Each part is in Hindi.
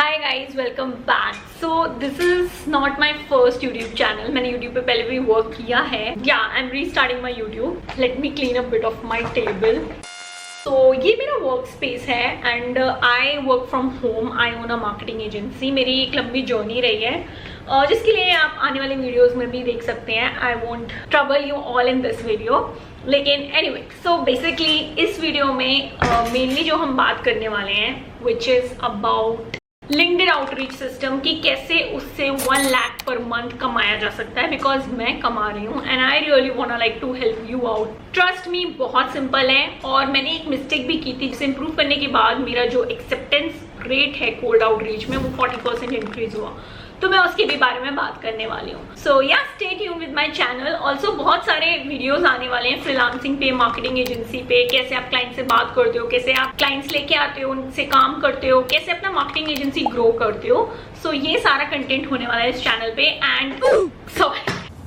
Hi guys, welcome back. So this is not my first YouTube channel. मैंने यूट्यूब पे पहले भी वर्क किया है। या I am restarting my YouTube. Let me clean up bit of my table. तो ये मेरा वर्क स्पेस है and I work from home. I own a marketing agency. मेरी एक लंबी जर्नी रही है जिसके लिए आप आने वाले वीडियोस में भी देख सकते हैं। I won't trouble you all in this video, लेकिन एनीवे सो बेसिकली इस वीडियो में मेनली जो हम बात करने वाले हैं which is about LinkedIn outreach system की कैसे उससे 1 लाख पर मंथ कमाया जा सकता है। बिकॉज मैं कमा रही हूँ and I really want like to help you out. Trust me, बहुत सिंपल है और मैंने एक मिस्टेक भी की थी जिसे इंप्रूव करने के बाद मेरा जो एक्सेप्टेंस रेट है कोल्ड आउटरीच में वो 40% इंक्रीज हुआ। तो मैं उसके भी बारे में बात करने वाली हूँ। सो या stay tuned with my channel. Also बहुत सारे वीडियोस आने वाले हैं फ्रीलांसिंग पे, मार्केटिंग एजेंसी पे, कैसे आप क्लाइंट से बात करते हो, कैसे आप क्लाइंट्स लेके आते हो, उनसे काम करते हो, कैसे अपना मार्केटिंग एजेंसी ग्रो करते हो। सो ये सारा कंटेंट होने वाला है इस चैनल पे एंड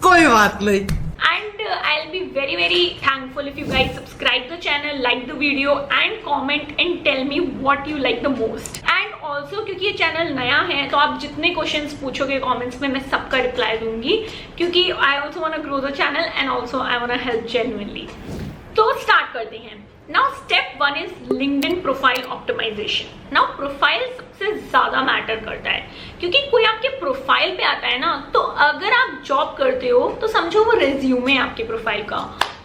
कोई बात नहीं। And I'll be very thankful if you guys subscribe the channel, like the video and comment and tell me what you like the most. And also क्योंकि ये चैनल नया है तो आप जितने क्वेश्चंस पूछोगे कमेंट्स में मैं सबका रिप्लाई दूंगी, क्योंकि I also want to grow the channel and also I want to help genuinely. तो स्टार्ट करते हैं। Now step 1 is LinkedIn profile optimization. Now profile सबसे ज्यादा मैटर करता है क्योंकि कोई आपके प्रोफाइल पे आता है ना, तो अगर आप जॉब करते हो तो समझो वो रिज्यूमे है आपके प्रोफाइल का,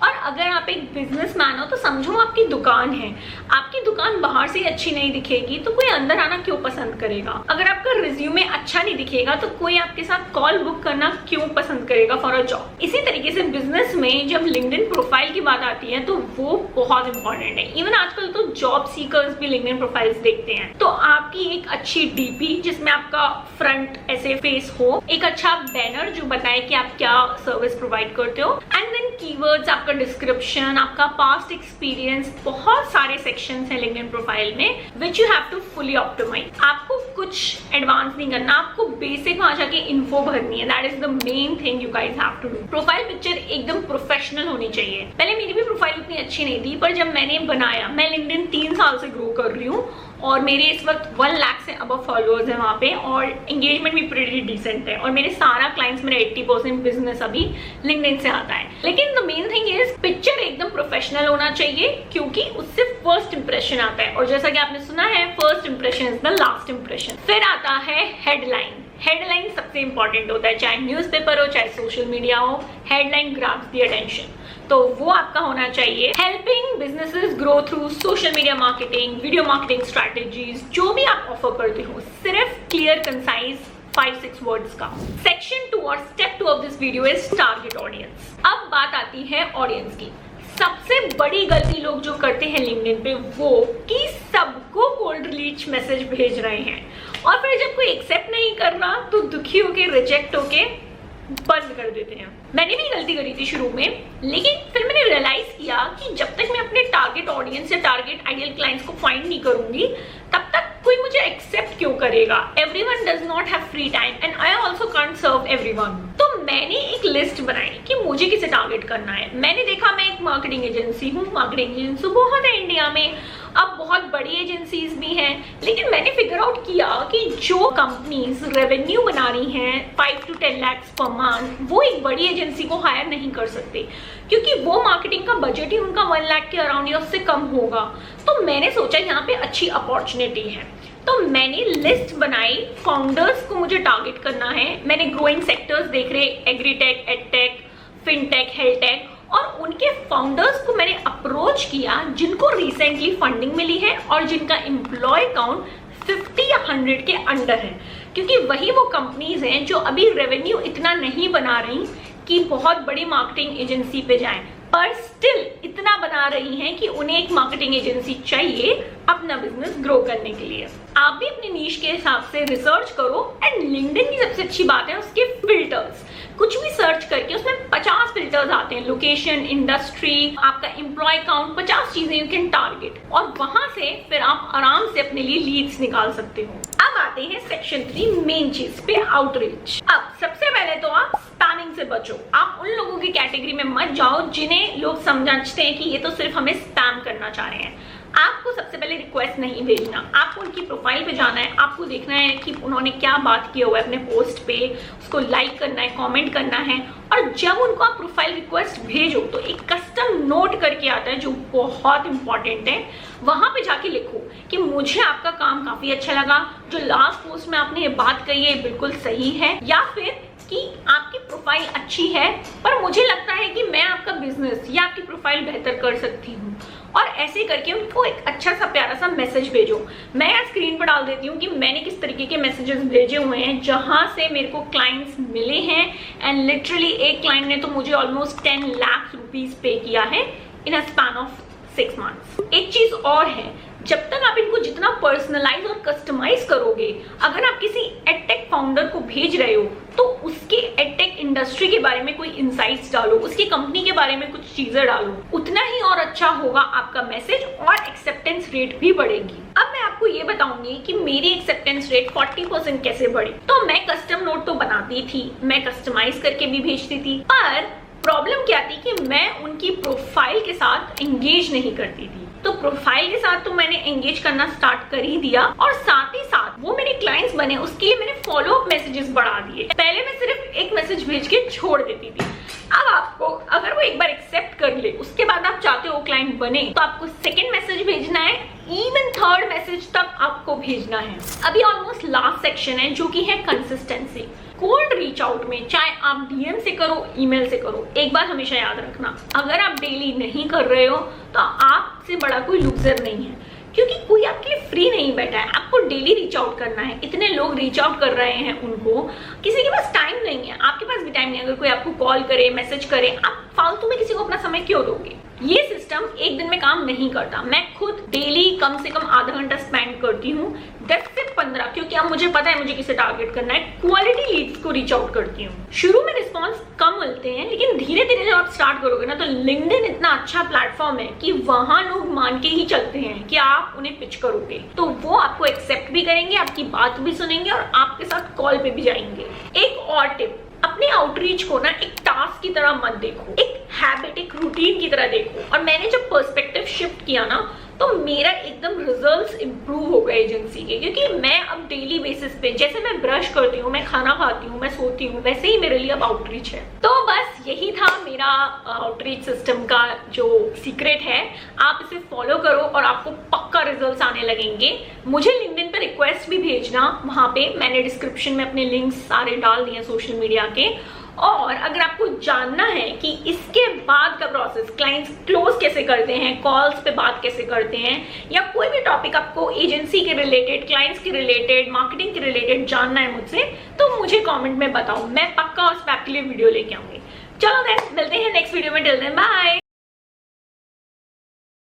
और अगर आप एक बिजनेसमैन हो तो समझो आपकी दुकान है। आपकी दुकान बाहर से अच्छी नहीं दिखेगी तो कोई अंदर आना क्यों पसंद करेगा। अगर आपका रिज्यूमे अच्छा नहीं दिखेगा तो कोई आपके साथ कॉल बुक करना क्यों पसंद करेगा फॉर अ जॉब। इसी तरीके से बिजनेस में जब लिंक्डइन प्रोफाइल की बात आती है तो वो बहुत इंपॉर्टेंट है। इवन आजकल तो जॉब सीकर्स भी लिंक्डइन प्रोफाइल्स देखते हैं। तो आपकी एक अच्छी डीपी जिसमें आपका फ्रंट ऐसे फेस हो, एक अच्छा बैनर जो बताए कि आप क्या सर्विस प्रोवाइड करते हो, एंड देन कीवर्ड्स, आपका डिस्क्रिप्शन, आपका पास्ट एक्सपीरियंस, बहुत सारे सेक्शंस हैं लिंक्डइन प्रोफाइल में which you have to fully optimize. आपको कुछ एडवांस नहीं करना, आपको बेसिक वहां जाके इन्फो भरनी है। That is the main thing you guys have to do. Profile picture एकदम प्रोफेशनल होनी चाहिए। पहले मेरी भी प्रोफाइल उतनी अच्छी नहीं थी, पर जब मैंने बनाया, मैं लिंक्डइन 3 साल से ग्रो कर रही हूँ और मेरे इस वक्त 1 लाख से अबव फॉलोअर्स हैं वहाँ पे, और एंगेजमेंट भी प्रीटी डिसेंट है, और मेरे सारा क्लाइंट्स, मेरे 80% बिजनेस अभी लिंक्डइन से आता है। लेकिन the main thing is picture एकदम प्रोफेशनल होना चाहिए क्योंकि उससे फर्स्ट इंप्रेशन आता है, और जैसा कि आपने सुना है first impression is the last impression. फिर आता है हेडलाइन। हेडलाइन सबसे इंपॉर्टेंट होता है, चाहे न्यूज़पेपर हो चाहे सोशल मीडिया हो, हेडलाइन ग्रैब्स द अटेंशन। तो वो आपका होना चाहिए। Helping businesses grow through social media marketing, video marketing strategies, जो भी आप ऑफर करते हो, सिर्फ क्लियर कंसाइज 5-6 वर्ड्स का। सेक्शन 2 और step 2 of this video is target audience. अब बात आती है ऑडियंस की। सबसे बड़ी गलती लोग जो करते हैं लिंक्डइन पे वो कि सबको कोल्ड रीच मैसेज भेज रहे हैं, और फिर जब कोई एक्सेप्ट नहीं कर रहा तो दुखी होके, रिजेक्ट होके बंद कर देते हैं। मैंने भी गलती करी थी शुरू में, लेकिन फिर मैंने रियलाइज किया कि जब तक मैं अपने टारगेट ऑडियंस या टारगेट आइडियल क्लाइंट्स को फाइंड नहीं करूंगी तब तक कोई मुझे एक्सेप्ट क्यों करेगा। Everyone does not have free time and I also can't serve everyone. तो मैंने एक लिस्ट बनाई कि मुझे किसे टारगेट करना है। मैंने देखा मैं एक मार्केटिंग एजेंसी हूँ, मार्केटिंग एजेंसी बहुत है इंडिया में, अब बहुत बड़ी एजेंसीज भी हैं, लेकिन मैंने फिगर आउट किया कि जो कंपनीज रेवेन्यू बना रही हैं 5 to 10 लाख पर मंथ, वो एक बड़ी एजेंसी को हायर नहीं कर सकते क्योंकि वो मार्केटिंग का बजट ही उनका 1 लाख के अराउंड या उससे कम होगा। तो मैंने सोचा यहाँ पे अच्छी अपॉर्चुनिटी है, तो मैंने लिस्ट बनाई। फाउंडर्स को मुझे टारगेट करना है। मैंने ग्रोइंग सेक्टर्स देख रहे, एग्रीटेक, एडटेक, फिनटेक, हेल्थटेक, और उनके फाउंडर्स को मैंने अप्रोच किया जिनको रिसेंटली फंडिंग मिली है और जिनका एम्प्लॉय काउंट 50 या 100 के अंडर है, क्योंकि वही वो कंपनीज हैं जो अभी रेवेन्यू इतना नहीं बना रही कि बहुत बड़ी मार्केटिंग एजेंसी पे जाएं, पर स्टिल इतना बना रही हैं कि उन्हें एक मार्केटिंग एजेंसी चाहिए अपना बिजनेस ग्रो करने के लिए। आप भी अपनी नीश के हिसाब से रिसर्च करो, एंड लिंक्डइन की सबसे अच्छी बात है उसके फिल्टर्स। कुछ भी सर्च करके उसमें 50 फिल्टर्स आते हैं, लोकेशन, इंडस्ट्री, आपका एम्प्लॉय काउंट, 50 चीजें यू कैन टारगेट, और वहां से फिर आप आराम से अपने लिए लीड्स निकाल सकते हो। अब आते हैं सेक्शन 3 मेन चीज पे, आउटरीच। अब सबसे पहले तो आप स्पैमिंग से बचो। आप उन लोगों की कैटेगरी में मत जाओ जिन्हें लोग समझते हैं कि ये तो सिर्फ हमें स्पैम करना चाह रहे हैं। आपको सबसे पहले रिक्वेस्ट नहीं भेजना, आपको उनकी प्रोफाइल पे जाना है, आपको देखना है कि उन्होंने क्या बात किया हुआ है अपने पोस्ट पे, उसको लाइक करना है, कमेंट करना है। और जब उनको आप प्रोफाइल रिक्वेस्ट भेजो तो एक कस्टम नोट करके आता है जो बहुत इंपॉर्टेंट है। वहां पे जाके लिखो कि मुझे आपका काम काफी अच्छा लगा, जो लास्ट पोस्ट में आपने ये बात कही है बिल्कुल सही है, या फिर कि आपकी प्रोफाइल अच्छी है पर मुझे लगता है कि मैं आपका बिजनेस या आपकी प्रोफाइल बेहतर कर सकती हूँ। और ऐसे करके उनको एक अच्छा सा प्यारा सा मैसेज भेजो। मैं यहाँ स्क्रीन पर डाल देती हूँ कि मैंने किस तरीके के मैसेजेस भेजे हुए हैं जहां से मेरे को क्लाइंट्स मिले हैं। एंड लिटरली एक क्लाइंट ने तो मुझे ऑलमोस्ट 10 लाख रुपीज पे किया है इन अ स्पैन ऑफ 6 मंथ्स। एक चीज और है, जब तक आप इनको जितना पर्सनलाइज और कस्टमाइज करोगे, अगर आप किसी एडटेक फाउंडर को भेज रहे हो तो उसके एडटेक इंडस्ट्री के बारे में कोई इंसाइट्स डालो, उसकी कंपनी के बारे में कुछ चीजें डालो, उतना ही और अच्छा होगा आपका मैसेज और एक्सेप्टेंस रेट भी बढ़ेगी। अब मैं आपको ये बताऊंगी कि मेरी एक्सेप्टेंस रेट 40% कैसे बढ़ी। तो मैं कस्टम नोट तो बनाती थी, मैं कस्टमाइज करके भी भेजती थी, पर प्रॉब्लम क्या थी कि मैं उनकी प्रोफाइल के साथ एंगेज नहीं करती थी। तो प्रोफाइल के साथ तो मैंने एंगेज करना स्टार्ट कर ही दिया और साथ ही साथ वो मेरे क्लाइंट्स बने, उसके लिए मैंने फॉलो अप मैसेजेस बढ़ा दिए। पहले मैं सिर्फ एक मैसेज भेज के छोड़ देती थी। अब आपको अगर वो एक बार एक्सेप्ट कर ले, उसके बाद आप चाहते हो क्लाइंट बने, तो आपको सेकेंड मैसेज भेजना है, इवन थर्ड मैसेज तक आपको भेजना है। अभी ऑलमोस्ट लास्ट सेक्शन है जो कि है कंसिस्टेंसी। कोल्ड रीच आउट में चाहे आप डीएम से करो, ईमेल से करो, एक बार हमेशा याद रखना, अगर आप डेली नहीं कर रहे हो तो आपसे बड़ा कोई लूजर नहीं है, क्योंकि कोई आपके लिए फ्री नहीं बैठा है। आपको डेली रीच आउट करना है। इतने लोग रीच आउट कर रहे हैं, उनको किसी के पास टाइम नहीं है, आपके पास भी टाइम नहीं है। अगर कोई आपको कॉल करे, मैसेज करे, आप फालतू में किसी को अपना समय क्यों दोगे? ये सिस्टम एक दिन में काम नहीं करता। मैं खुद डेली कम से कम आधा घंटा स्पेंड करती हूँ, 10 से 15, क्योंकि अब मुझे पता है मुझे किसे टारगेट करना है। क्वालिटी लीड्स को रीच आउट करती हूँ। शुरू में रिस्पॉन्स कम मिलते हैं, लेकिन धीरे धीरे जब आप स्टार्ट करोगे ना, तो लिंक्डइन इतना अच्छा प्लेटफॉर्म है कि वहां लोग मान के ही चलते हैं कि आप उन्हें पिच करोगे, तो वो आपको एक्सेप्ट भी करेंगे, आपकी बात भी सुनेंगे और आपके साथ कॉल पे भी जाएंगे। एक और टिप, अपने आउटरीच को ना एक टास्क की तरह मत देखो, एक हैबिट, एक रूटीन की तरह देखो। और मैंने जब पर्सपेक्टिव शिफ्ट किया ना, तो मेरा एकदम रिजल्ट्स इंप्रूव हो गए एजेंसी के, क्योंकि मैं अब डेली बेसिस पे, जैसे मैं ब्रश करती हूँ, मैं खाना खाती हूँ, मैं सोती हूँ, वैसे ही मेरे लिए अब आउटरीच है। तो बस यही था मेरा आउटरीच सिस्टम का जो सीक्रेट है। आप इसे फॉलो करो और आपको पक्का रिजल्ट्स आने लगेंगे। मुझे लिंक्डइन पे रिक्वेस्ट भी भेजना, वहां पे मैंने डिस्क्रिप्शन में अपने लिंक्स सारे डाल दिए सोशल मीडिया के। और अगर आपको जानना है कि इसके बाद का प्रोसेस, क्लाइंट्स क्लोज कैसे करते हैं, कॉल्स पे बात कैसे करते हैं, या कोई भी टॉपिक आपको एजेंसी के रिलेटेड, क्लाइंट्स के रिलेटेड, मार्केटिंग के रिलेटेड जानना है मुझसे, तो मुझे कमेंट में बताओ, मैं पक्का उस पे आपके लिए वीडियो लेके आऊंगी। चलो देन, मिलते हैं नेक्स्ट वीडियो में। Till then bye.